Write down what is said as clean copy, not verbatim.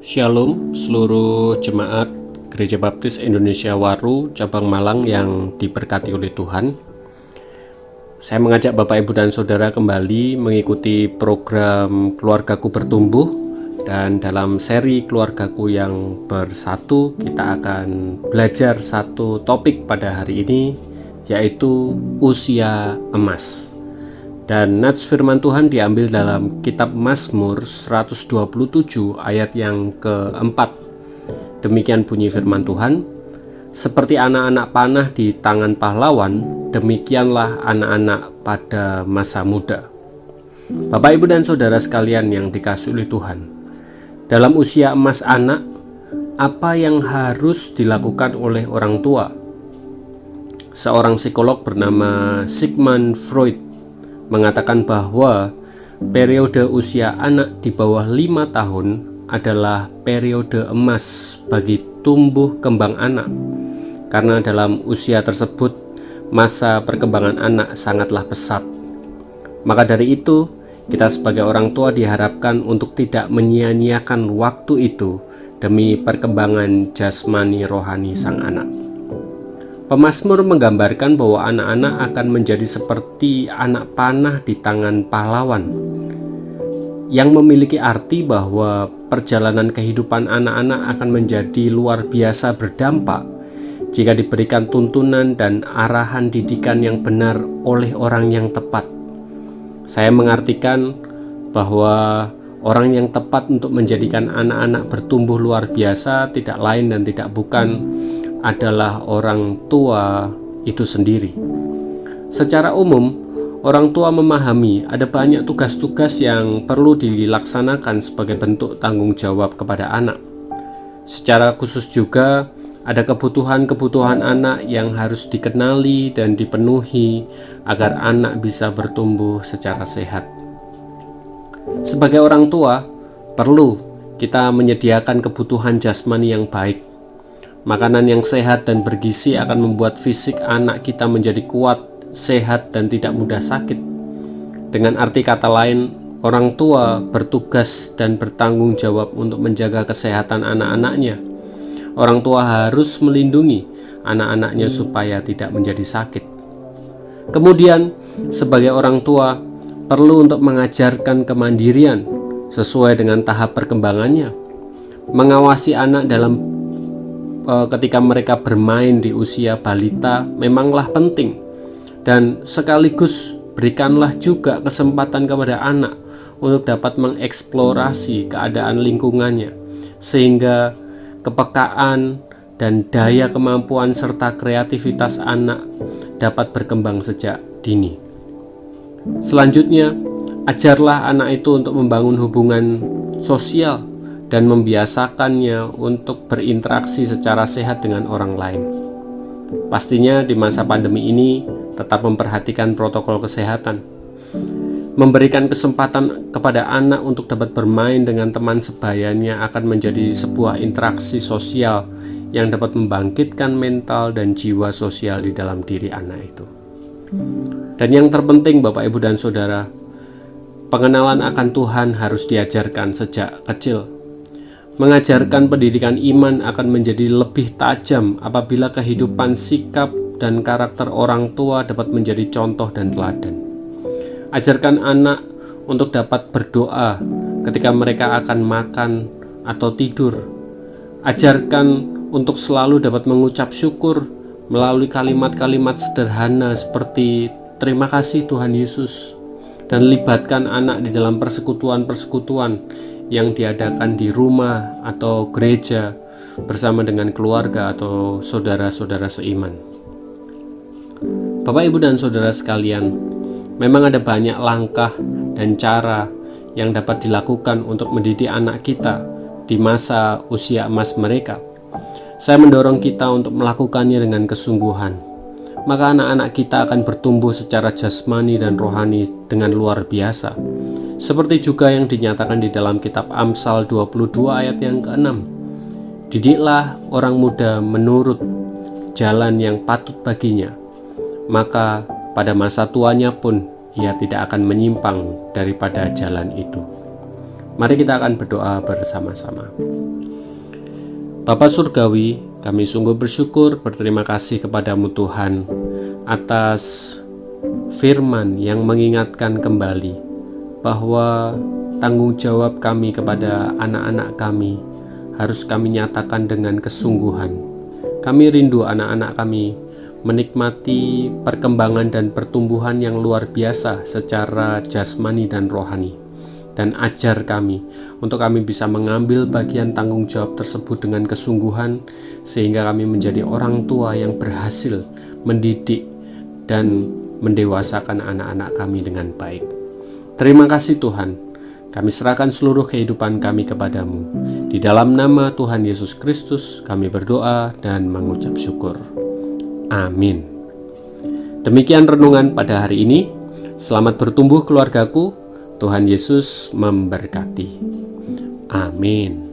Shalom seluruh jemaat Gereja Baptis Indonesia Waru cabang Malang yang diberkati oleh Tuhan. Saya mengajak Bapak Ibu dan Saudara kembali mengikuti program Keluargaku Bertumbuh, dan dalam seri Keluargaku yang Bersatu kita akan belajar satu topik pada hari ini, yaitu usia emas. Dan nats firman Tuhan diambil dalam kitab Mazmur 127 ayat yang keempat. Demikian bunyi firman Tuhan, seperti anak-anak panah di tangan pahlawan, demikianlah anak-anak pada masa muda. Bapak, Ibu, dan Saudara sekalian yang dikasihi oleh Tuhan, dalam usia emas anak, apa yang harus dilakukan oleh orang tua? Seorang psikolog bernama Sigmund Freud mengatakan bahwa periode usia anak di bawah 5 tahun adalah periode emas bagi tumbuh kembang anak, karena dalam usia tersebut masa perkembangan anak sangatlah pesat. Maka dari itu, kita sebagai orang tua diharapkan untuk tidak menyia-nyiakan waktu itu demi perkembangan jasmani rohani sang anak. Pemazmur menggambarkan bahwa anak-anak akan menjadi seperti anak panah di tangan pahlawan, yang memiliki arti bahwa perjalanan kehidupan anak-anak akan menjadi luar biasa berdampak jika diberikan tuntunan dan arahan didikan yang benar oleh orang yang tepat. Saya mengartikan bahwa orang yang tepat untuk menjadikan anak-anak bertumbuh luar biasa tidak lain dan tidak bukan adalah orang tua itu sendiri. Secara umum, orang tua memahami ada banyak tugas-tugas yang perlu dilaksanakan sebagai bentuk tanggung jawab kepada anak. Secara khusus juga ada kebutuhan-kebutuhan anak yang harus dikenali dan dipenuhi agar anak bisa bertumbuh secara sehat. Sebagai orang tua, perlu kita menyediakan kebutuhan jasmani yang baik. Makanan yang sehat dan bergizi akan membuat fisik anak kita menjadi kuat, sehat, dan tidak mudah sakit. Dengan arti kata lain, orang tua bertugas dan bertanggung jawab untuk menjaga kesehatan anak-anaknya. Orang tua harus melindungi anak-anaknya supaya tidak menjadi sakit. Kemudian, sebagai orang tua, perlu untuk mengajarkan kemandirian sesuai dengan tahap perkembangannya. Mengawasi anak dalam ketika mereka bermain di usia balita memanglah penting, dan sekaligus berikanlah juga kesempatan kepada anak untuk dapat mengeksplorasi keadaan lingkungannya, sehingga kepekaan dan daya kemampuan serta kreativitas anak dapat berkembang sejak dini. Selanjutnya, ajarlah anak itu untuk membangun hubungan sosial dan membiasakannya untuk berinteraksi secara sehat dengan orang lain. Pastinya di masa pandemi ini tetap memperhatikan protokol kesehatan. Memberikan kesempatan kepada anak untuk dapat bermain dengan teman sebayanya akan menjadi sebuah interaksi sosial yang dapat membangkitkan mental dan jiwa sosial di dalam diri anak itu. Dan yang terpenting, Bapak, Ibu, dan Saudara, pengenalan akan Tuhan harus diajarkan sejak kecil. Mengajarkan pendidikan iman akan menjadi lebih tajam apabila kehidupan, sikap, dan karakter orang tua dapat menjadi contoh dan teladan. Ajarkan anak untuk dapat berdoa ketika mereka akan makan atau tidur. Ajarkan untuk selalu dapat mengucap syukur melalui kalimat-kalimat sederhana seperti terima kasih Tuhan Yesus, dan libatkan anak di dalam persekutuan-persekutuan yang diadakan di rumah atau gereja bersama dengan keluarga atau saudara-saudara seiman. Bapak, Ibu, dan Saudara sekalian, memang ada banyak langkah dan cara yang dapat dilakukan untuk mendidik anak kita di masa usia emas mereka. Saya mendorong kita untuk melakukannya dengan kesungguhan. Maka anak-anak kita akan bertumbuh secara jasmani dan rohani dengan luar biasa. Seperti juga yang dinyatakan di dalam kitab Amsal 22 ayat yang ke-6. Didiklah orang muda menurut jalan yang patut baginya, maka pada masa tuanya pun ia tidak akan menyimpang daripada jalan itu. Mari kita akan berdoa bersama-sama. Bapa Surgawi, kami sungguh bersyukur, berterima kasih kepadamu Tuhan atas firman yang mengingatkan kembali bahwa tanggung jawab kami kepada anak-anak kami harus kami nyatakan dengan kesungguhan. Kami rindu anak-anak kami menikmati perkembangan dan pertumbuhan yang luar biasa secara jasmani dan rohani. Dan ajar kami untuk kami bisa mengambil bagian tanggung jawab tersebut dengan kesungguhan, sehingga kami menjadi orang tua yang berhasil mendidik dan mendewasakan anak-anak kami dengan baik. Terima kasih Tuhan, kami serahkan seluruh kehidupan kami kepadamu. Di dalam nama Tuhan Yesus Kristus kami berdoa dan mengucap syukur. Amin. Demikian renungan pada hari ini. Selamat bertumbuh keluargaku. Tuhan Yesus memberkati. Amin.